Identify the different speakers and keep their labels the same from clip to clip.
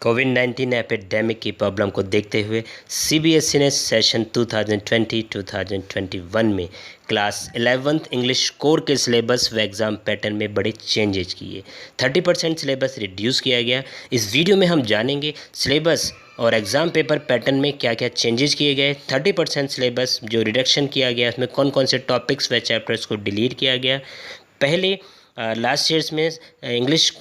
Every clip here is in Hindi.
Speaker 1: कोविड-19 एपिडेमिक की प्रॉब्लम को देखते हुए सीबीएसई ने सेशन 2020-2021 में क्लास 11th इंग्लिश कोर के सिलेबस व एग्ज़ाम पैटर्न में बड़े चेंजेज किए। 30% सिलेबस रिड्यूस किया गया। इस वीडियो में हम जानेंगे सिलेबस और एग्ज़ाम पेपर पैटर्न में क्या क्या चेंजेस किए गए। 30% सिलेबस जो रिडक्शन किया गया उसमें कौन कौन से टॉपिक्स व चैप्टर्स को डिलीट किया गया। पहले लास्ट ईयर्स में इंग्लिश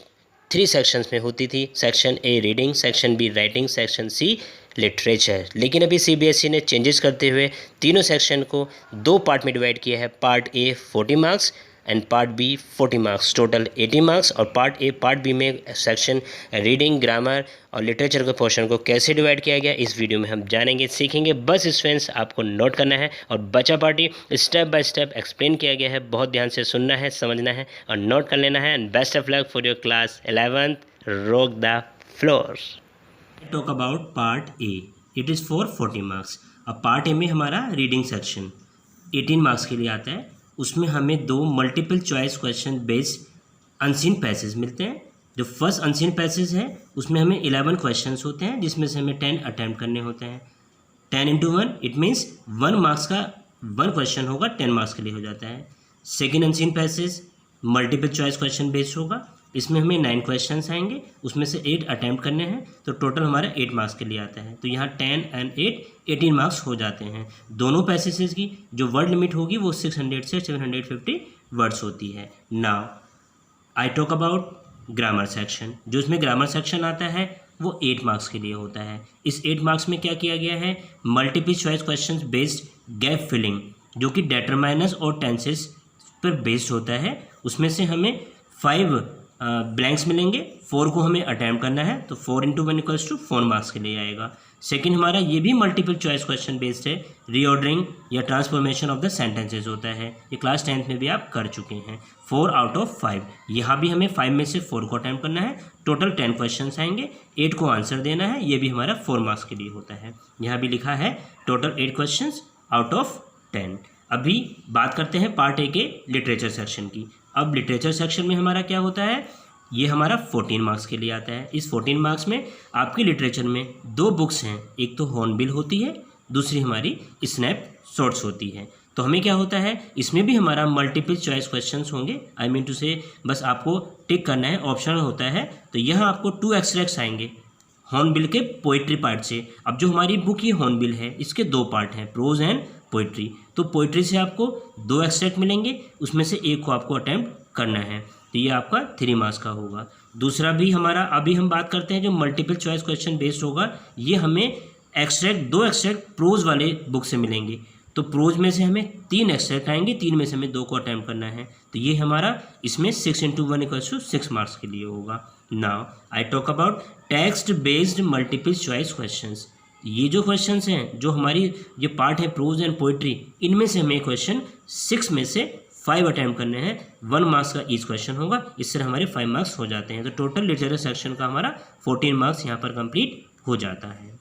Speaker 1: 3 सेक्शंस में होती थी। Section A reading, section B writing, section C literature. लेकिन अभी सीबीएसई ने चेंजेस करते हुए तीनों सेक्शन को 2 पार्ट में डिवाइड किया है। Part A 40 marks and part B 40 marks, total 80 marks. और पार्ट ए पार्ट बी में सेक्शन रीडिंग, ग्रामर और लिटरेचर के पोर्शन को कैसे डिवाइड किया गया इस वीडियो में हम जानेंगे, सीखेंगे। बस स्टूडेंट्स आपको नोट करना है और बचा party step by step explain किया गया है। बहुत ध्यान से सुनना है, समझना है और नोट कर लेना है। And best of luck for your class 11th। Rock the floor. Talk about part A, it is for 40 marks. अब पार्ट ए में हमारा रीडिंग सेक्शन 18 मार्क्स के लिए आता है। उसमें हमें 2 multiple choice question based unseen passage मिलते हैं। जो फर्स्ट अनसीन पैसेज है उसमें हमें 11 क्वेश्चंस होते हैं, जिसमें से हमें 10 अटैम्प्ट करने होते हैं। 10 × 1 इट मीन्स 1 मार्क्स का 1 क्वेश्चन होगा, 10 मार्क्स के लिए हो जाता है। Second unseen passage multiple choice question based होगा। इसमें हमें 9 क्वेश्चंस आएंगे, उसमें से 8 अटैम्प्ट करने हैं, तो टोटल हमारा 8 मार्क्स के लिए आता है। तो यहाँ 10 एंड 8 18 मार्क्स हो जाते हैं। दोनों पैसेजेस की जो वर्ड लिमिट होगी वो 600 से 750 वर्ड्स होती है। Now I talk about grammar section. जो इसमें ग्रामर सेक्शन आता है वो 8 मार्क्स के लिए होता है। इस 8 मार्क्स में क्या किया गया है, multiple choice question based gap filling, जो कि डेटरमाइनर्स और टेंसेस पर बेस्ड होता है। उसमें से हमें 5 ब्लैंक्स मिलेंगे, 4 को हमें अटैम्प्ट करना है, तो 4 × 1 = 4 मार्क्स के लिए आएगा। सेकंड हमारा ये भी मल्टीपल चॉइस क्वेश्चन बेस्ड है, रीऑर्डरिंग या ट्रांसफॉर्मेशन ऑफ द सेंटेंसेस होता है। ये क्लास 10th में भी आप कर चुके हैं। 4 आउट ऑफ 5, यहाँ भी हमें 5 में से 4 को अटैम्प्ट करना है। टोटल 10 क्वेश्चन आएंगे, 8 को आंसर देना है। ये भी हमारा 4 मार्क्स के लिए होता है। यहाँ भी लिखा है टोटल 8 क्वेश्चन आउट ऑफ 10। अभी बात करते हैं पार्ट ए के लिटरेचर सेक्शन की। अब लिटरेचर सेक्शन में हमारा क्या होता है, ये हमारा 14 मार्क्स के लिए आता है। इस 14 मार्क्स में आपकी लिटरेचर में 2 बुक्स हैं, एक तो हॉर्नबिल होती है, दूसरी हमारी स्नैपशॉट्स होती है। तो हमें क्या होता है, इसमें भी हमारा मल्टीपल चॉइस क्वेश्चंस होंगे। आई मीन टू से बस आपको टिक करना है, ऑप्शनल होता है। तो यहाँ आपको 2 एक्सट्रैक्ट्स आएंगे हॉर्नबिल के पोइट्री पार्ट से। अब जो हमारी बुक ये हॉर्नबिल है, इसके 2 पार्ट हैं, प्रोज एंड पोइट्री। तो पोइट्री से आपको 2 एक्सट्रैक्ट मिलेंगे, उसमें से एक को आपको अटैम्प्ट करना है, तो ये आपका 3 मार्क्स का होगा। दूसरा भी हमारा, अभी हम बात करते हैं जो मल्टीपल चॉइस क्वेश्चन बेस्ड होगा, ये हमें एक्सट्रैक्ट 2 एक्सट्रैक्ट प्रोज वाले बुक से मिलेंगे। तो प्रोज में से हमें 3 एक्सट्रैक्ट आएंगे, 3 में से हमें 2 को अटैम्प्ट करना है। तो ये हमारा इसमें 6 × 1 = 6 मार्क्स के लिए होगा। Now I talk about text based multiple choice questions. ये जो क्वेश्चंस हैं, जो हमारी ये पार्ट है प्रोज एंड पोइट्री, इनमें से हमें क्वेश्चन 6 में से 5 अटैम्प्ट करने हैं। 1 मार्क्स का ईच क्वेश्चन होगा, इससे हमारे 5 मार्क्स हो जाते हैं। तो टोटल लिटरेचर सेक्शन का हमारा 14 मार्क्स यहाँ पर कंप्लीट हो जाता है।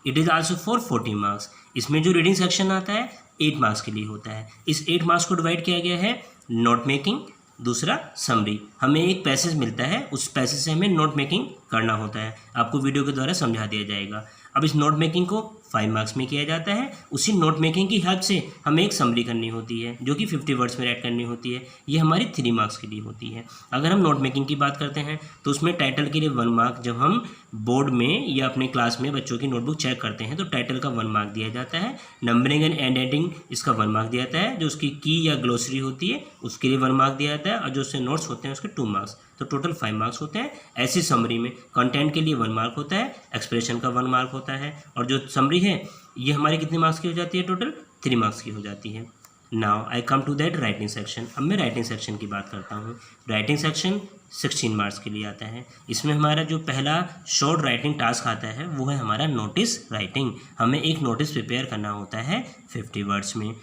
Speaker 1: It is also for 40 marks. इसमें जो रीडिंग सेक्शन आता है 8 मार्क्स के लिए होता है। इस 8 मार्क्स को डिवाइड किया गया है नोट मेकिंग, दूसरा समरी। हमें एक पैसेज मिलता है, उस पैसेज से हमें नोट मेकिंग करना होता है। आपको वीडियो के द्वारा समझा दिया जाएगा। अब इस नोट मेकिंग को 5 मार्क्स में किया जाता है। उसी नोट मेकिंग की हेल्प से हमें एक समरी करनी होती है, जो कि 50 वर्ड्स में राइट करनी होती है। ये हमारी 3 मार्क्स के लिए होती है। अगर हम नोट मेकिंग की बात करते हैं तो उसमें टाइटल के लिए 1 मार्क, जब हम बोर्ड में या अपने क्लास में बच्चों की नोटबुक चेक करते हैं तो टाइटल का 1 मार्क दिया जाता है। नंबरिंग एंड एडिटिंग इसका 1 मार्क दिया जाता है। जो उसकी की या ग्लोसरी होती है उसके लिए 1 मार्क दिया जाता है, और जो उससे नोट्स होते हैं उसके 2 मार्क्स। तो टोटल 5 मार्क्स होते हैं। ऐसी समरी में कंटेंट के लिए 1 मार्क होता है, एक्सप्रेशन का 1 मार्क होता है, और जो समरी है ये हमारी कितने मार्क्स की हो जाती है, टोटल 3 मार्क्स की हो जाती है। Now I come to that writing section. अब मैं राइटिंग सेक्शन की बात करता हूँ। राइटिंग सेक्शन 16 मार्क्स के लिए आता है। इसमें हमारा जो पहला शॉर्ट राइटिंग टास्क आता है वो है हमारा नोटिस राइटिंग। हमें एक नोटिस प्रिपेयर करना होता है 50 वर्ड्स में।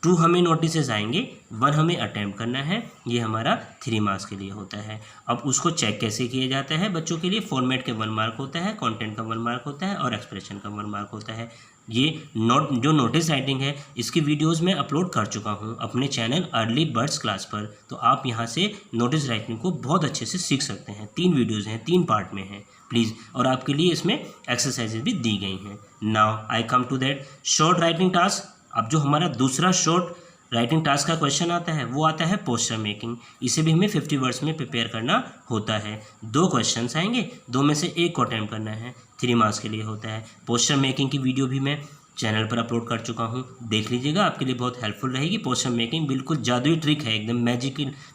Speaker 1: 2 हमें नोटिस आएंगे, 1 हमें अटैम्प्ट करना है, ये हमारा 3 मार्क्स के लिए होता है। अब उसको चेक कैसे किया जाता है बच्चों के लिए, फॉर्मेट के 1 मार्क होता है, कंटेंट का 1 मार्क होता है और एक्सप्रेशन का 1 मार्क होता है। ये जो नोटिस राइटिंग है इसकी वीडियोस मैं अपलोड कर चुका हूँ अपने चैनल अर्ली बर्ड्स क्लास पर, तो आप यहाँ से नोटिस राइटिंग को बहुत अच्छे से सीख सकते हैं। 3 वीडियोज़ हैं, 3 पार्ट में हैं प्लीज़, और आपके लिए इसमें एक्सरसाइजेज भी दी गई हैं। Now I come to that short writing task. अब जो हमारा दूसरा शॉर्ट राइटिंग टास्क का क्वेश्चन आता है वो आता है पोस्टर मेकिंग। इसे भी हमें 50 वर्ड्स में प्रिपेयर करना होता है। 2 क्वेश्चंस आएंगे, 2 में से 1 को अटैम्प्ट करना है, 3 मार्क्स के लिए होता है। पोस्टर मेकिंग की वीडियो भी मैं चैनल पर अपलोड कर चुका हूँ, देख लीजिएगा, आपके लिए बहुत हेल्पफुल रहेगी। पोस्टर मेकिंग बिल्कुल जादुई ट्रिक है, एकदम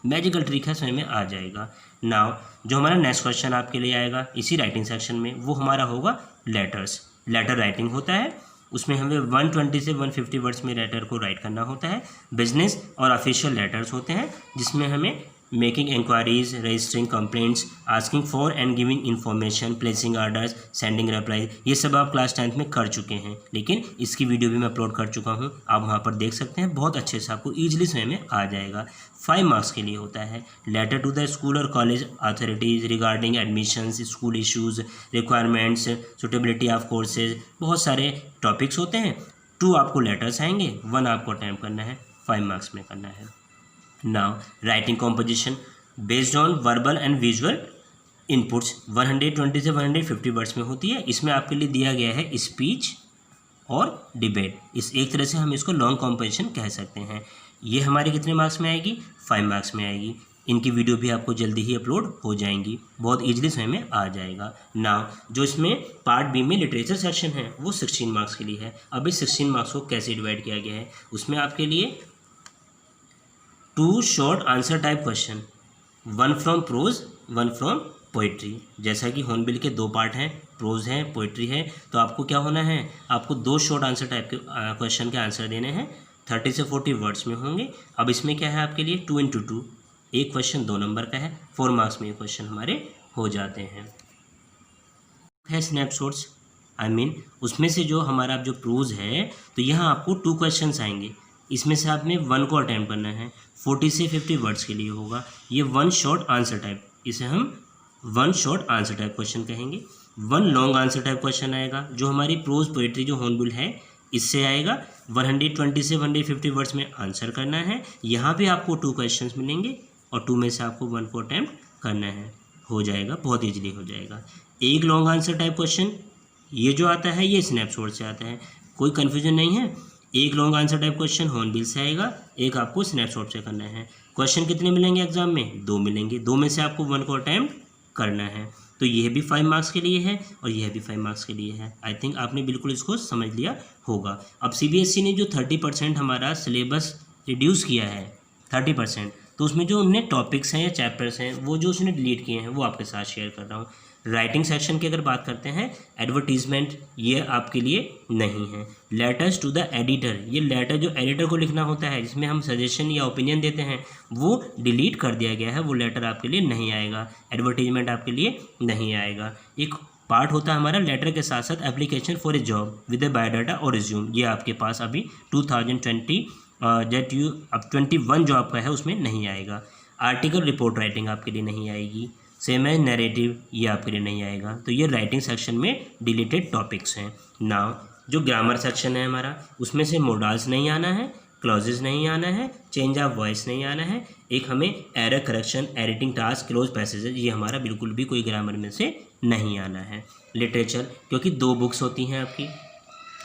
Speaker 1: मैजिकल ट्रिक है, समझ में आ जाएगा। नाउ जो हमारा नेक्स्ट क्वेश्चन आपके लिए आएगा इसी राइटिंग सेक्शन में वो हमारा होगा लेटर्स। लेटर राइटिंग होता है, उसमें हमें 120 से 150 वर्ड्स में लेटर को राइट करना होता है। बिजनेस और ऑफिशियल लेटर्स होते हैं जिसमें हमें making inquiries, registering complaints, asking for and giving information, placing orders, sending reply, ये सब आप क्लास 10th में कर चुके हैं, लेकिन इसकी वीडियो भी मैं अपलोड कर चुका हूँ, आप वहाँ पर देख सकते हैं। बहुत अच्छे से आपको ईजिली समझ में आ जाएगा। 5 मार्क्स के लिए होता है। लेटर टू द स्कूल और college authorities regarding admissions, school issues, requirements, suitability of courses, बहुत सारे टॉपिक्स होते हैं। 2 आपको लेटर्स आएंगे, 1 आपको अटैम्प्ट करना है, 5 मार्क्स में करना है। Now writing composition based on verbal and visual inputs 120 से 150 वर्ड्स में होती है। इसमें आपके लिए दिया गया है स्पीच और डिबेट, इस एक तरह से हम इसको लॉन्ग कॉम्पोजिशन कह सकते हैं। ये हमारे कितने मार्क्स में आएगी, 5 मार्क्स में आएगी। इनकी वीडियो भी आपको जल्दी ही अपलोड हो जाएंगी, बहुत ईजिली समझ में आ जाएगा। नाउ जो इसमें पार्ट बी में लिटरेचर सेक्शन है वो 16 मार्क्स के लिए है। अब इस 16 मार्क्स को कैसे डिवाइड किया गया है, उसमें आपके लिए 2 short answer type question, 1 from prose, 1 from poetry. जैसा कि हॉर्नबिल के 2 पार्ट हैं, प्रोज है, पोइट्री है, तो आपको क्या होना है, आपको 2 शॉर्ट आंसर टाइप के क्वेश्चन के आंसर देने हैं, 30 से 40 वर्ड्स में होंगे। अब इसमें क्या है आपके लिए 2 into 2, एक क्वेश्चन 2 नंबर का है, 4 मार्क्स में ये क्वेश्चन हमारे हो जाते हैं। है स्नैपशॉट्स, उसमें से जो हमारा जो प्रोज है तो यहाँ आपको 2 क्वेश्चन आएंगे, इसमें से आपने 1 को अटैम्प्ट करना है, 40 से 50 वर्ड्स के लिए होगा। ये 1 शॉर्ट आंसर टाइप, इसे हम 1 शॉर्ट आंसर टाइप क्वेश्चन कहेंगे। 1 लॉन्ग आंसर टाइप क्वेश्चन आएगा जो हमारी प्रोज पोइट्री जो हॉर्नबिल है इससे आएगा। 120 से 150 वर्ड्स में आंसर करना है। यहाँ पे आपको 2 क्वेश्चंस मिलेंगे और 2 में से आपको 1 को अटैम्प्ट करना है, हो जाएगा, बहुत ईजिली हो जाएगा। एक लॉन्ग आंसर टाइप क्वेश्चन ये जो आता है ये स्नैपशॉट से आता है, कोई कन्फ्यूजन नहीं है। एक long answer type question hornbill से आएगा, एक आपको स्नैपशॉट से करना है। क्वेश्चन कितने मिलेंगे एग्जाम में, 2 मिलेंगे, 2 में से आपको 1 को अटैम्प्ट करना है। तो यह भी 5 मार्क्स के लिए है और यह भी 5 मार्क्स के लिए है। आई थिंक आपने बिल्कुल इसको समझ लिया होगा। अब CBSE ने जो 30% हमारा सिलेबस रिड्यूस किया है 30%, तो उसमें जो उनने टॉपिक्स हैं या चैप्टर्स हैं वो जो उसने डिलीट किए हैं वो आपके साथ शेयर कर रहा हूँ। राइटिंग सेक्शन की अगर बात करते हैं, एडवर्टीजमेंट ये आपके लिए नहीं है। लेटर्स टू द एडिटर, ये लेटर जो एडिटर को लिखना होता है जिसमें हम सजेशन या ओपिनियन देते हैं वो डिलीट कर दिया गया है, वो लेटर आपके लिए नहीं आएगा। एडवर्टीजमेंट आपके लिए नहीं आएगा। एक पार्ट होता है हमारा लेटर के साथ साथ application for a job with A biodata और रिज्यूम, ये आपके पास अभी 2020 अब 21 जो आपका है उसमें नहीं आएगा। आर्टिकल रिपोर्ट राइटिंग आपके लिए नहीं आएगी। सेम है नैरेटिव, ये आपके लिए नहीं आएगा। तो ये राइटिंग सेक्शन में डिलीटेड टॉपिक्स हैं। नाउ जो ग्रामर सेक्शन है हमारा उसमें से मोडाल्स नहीं आना है, क्लॉजेज नहीं आना है, चेंज ऑफ वॉइस नहीं आना है, एक हमें error correction, editing task, close passages, ये हमारा बिल्कुल भी कोई ग्रामर में से नहीं आना है। लिटरेचर, क्योंकि 2 बुक्स होती हैं आपकी,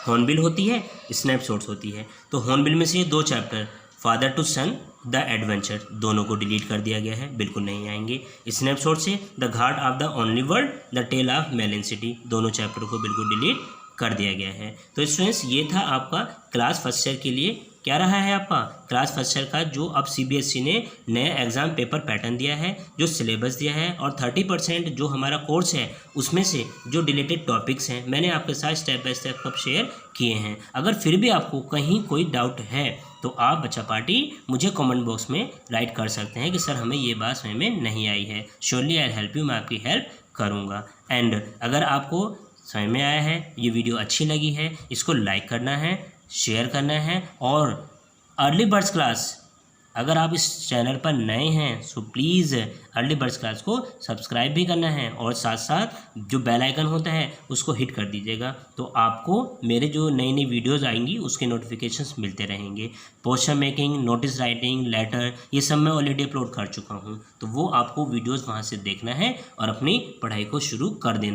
Speaker 1: हॉर्नबिल होती है, स्नैपशॉट्स होती है, तो हॉर्नबिल में से ये 2 chapter father to son, the adventure, दोनों को डिलीट कर दिया गया है, बिल्कुल नहीं आएंगे। स्नैपशॉट से the Ghat of the only world, the tale of melon city, दोनों चैप्टर को बिल्कुल डिलीट कर दिया गया है। तो स्टूडेंट्स ये था आपका क्लास फर्स्ट ईयर के लिए क्या रहा है आपका क्लास फर्स्ट ईयर का जो अब CBSE ने नया एग्ज़ाम पेपर पैटर्न दिया है, जो सिलेबस दिया है, और 30% जो हमारा कोर्स है उसमें से जो डिलीटेड टॉपिक्स हैं मैंने आपके साथ स्टेप बाय स्टेप अब शेयर किए हैं। अगर फिर भी आपको कहीं कोई डाउट है तो आप बच्चा पार्टी मुझे कमेंट बॉक्स में राइट कर सकते हैं कि सर हमें ये बात समझ में नहीं आई है। श्योरली आई हेल्प यू, मैं आपकी हेल्प करूँगा। एंड अगर आपको समझ में आया है, ये वीडियो अच्छी लगी है, इसको लाइक करना है, शेयर करना है और अर्ली बर्ड्स क्लास, अगर आप इस चैनल पर नए हैं so please early birds class को सब्सक्राइब भी करना है और साथ साथ जो बेल आइकन होता है उसको हिट कर दीजिएगा, तो आपको मेरे जो नई नई वीडियोज़ आएंगी उसके नोटिफिकेशंस मिलते रहेंगे। Poster making, notice writing, letter, ये सब मैं ऑलरेडी अपलोड कर चुका हूँ, तो वो आपको वीडियोज़ वहाँ से देखना है और अपनी पढ़ाई को शुरू कर देना है।